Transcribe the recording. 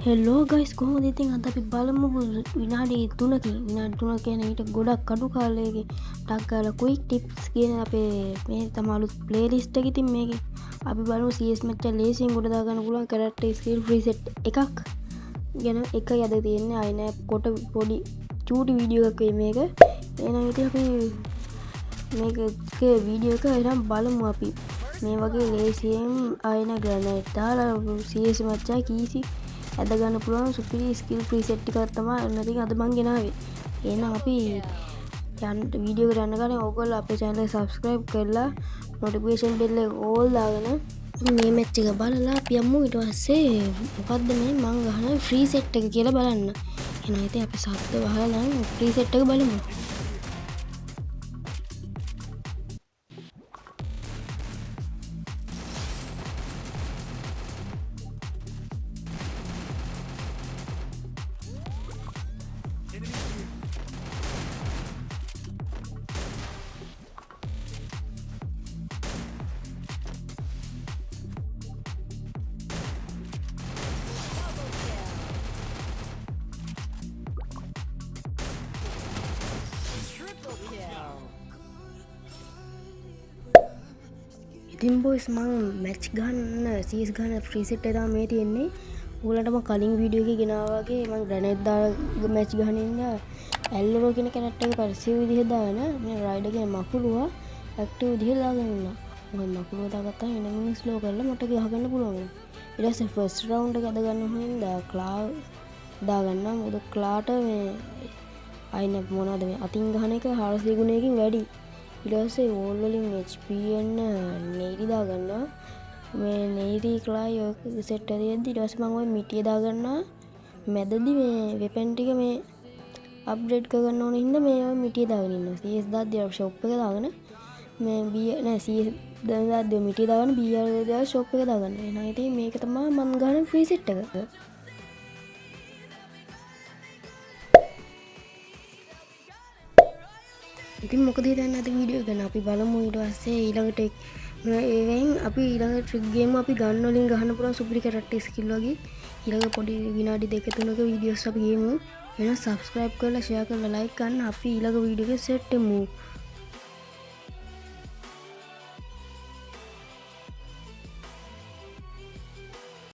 හෙල්ලෝ guys කොහොමද ඉතින් අද අපි බලමු විනාඩි 3කින් විනාඩි 3 කියන ඊට ගොඩක් කඩු කාලයකින් ටක් ගාලා ක්වික් ටිප්ස් කියන අපේ මේ තමයි අලුත් ප්ලේලිස්ට් එක. ඉතින් මේකේ අපි බලමු CS match එක ලේසියෙන් ගොඩ දා ගන්න පුළුවන් character skill preset එකක් ගැන එකයි අද තියෙන්නේ. ආයි නෑ කොට පොඩි චූටි වීඩියෝ එකක් වෙයි මේක. එහෙනම් ඉතින් අපි මේකේ වීඩියෝ එක එනම් බලමු අපි. මේ වගේ ලේසියෙන් ආයි නෑ ග්‍රැනේඩ් දාලා CS match එක easy ඇදගන්න පුළුවන් සුපිරි ස්කිල් ප්‍රීසෙට් එකක් තමයි ඉතින් අද මං ගෙනාවේ. එහෙනම් අපි යන්න වීඩියෝ එකට යන්න ගන්න ඕගොල්ලෝ අපේ channel එක subscribe කරලා notification bell එක all දාගෙන මේ match එක බලලා අපි යමු ඊට පස්සේ මොකද්ද මේ මං ගහන free set එක කියලා බලන්න. එහෙනම් ඉතින් අපි සද්ද වහලා නම් free set එක බලමු. ඉතින් බොයිස් මං මැච් ගන්න CS ගන්න ෆ්‍රී සෙට් එක තමයි මේ තියෙන්නේ. ඔයගලන්ට මම කලින් වීඩියෝ එකේ ගෙනාවා වගේ මං ග්‍රැනේඩ් දාලා මැච් ගහන ඉන්න ඇල්ලරෝ කියන කැරක්ටර් එක පරිසිය විදිහට දාගෙන මේ රයිඩර් කියන මකුලුවා ඇක්ටිව් විදිහට දාගෙන ඉන්නවා. මම මකුලුව දාගත්තා එනමිනි ස්ලෝ කරලා මට ගහගන්න පුළුවන්. ඊට පස්සේ ෆස්ට් රවුන්ඩ් එක අද ගන්න හින්දා ක්ලා දාගන්නම්. මොකද ක්ලාට මේ අයින මොනවද මේ අතින් ගහන එක 400 ගුණයකින් වැඩි. ඊට පස්සේ වෝල් වලින් HP එන්න නේරි දාගන්නවා. මේ නේරි ක්ලායි ඔය සෙට් එක දෙද්දි ඊට පස්සේ මම ඔය මිටිය දාගන්නවා. මැදදි මේ වෙපන් ටික මේ අප්ඩේට් කරගන්න ඕන හින්දා මේ ඔය මිටිය දාගෙන ඉන්නවා. CS දාද්දි අර ෂොප් එක දාගෙන මේ B නෑ CS දාද්දි මිටිය දාගෙන BR දාලා ෂොප් එක දාගන්න. එහෙනම් ඉතින් මේක තමයි මම ගන්න ෆ්‍රී සෙට් එක. ඉතින් මොකද හිතන්නේ අද වීඩියෝ ගැන අපි බලමු. ඊට පස්සේ ඊළඟට ඒවෙන් අපි ඊළඟ ට්‍රික් ගේම් අපි ගන්න වලින් ගහන්න පුළුවන් සුපිරි කැරක්ටර් ස්කිල් වගේ ඊළඟ පොඩි විනාඩි 2-3ක වීඩියෝස් අපි ගේමු. එහෙනම් subscribe කරලා share කරලා like කරන්න. අපි ඊළඟ වීඩියෝ එකේ සෙට් වෙමු.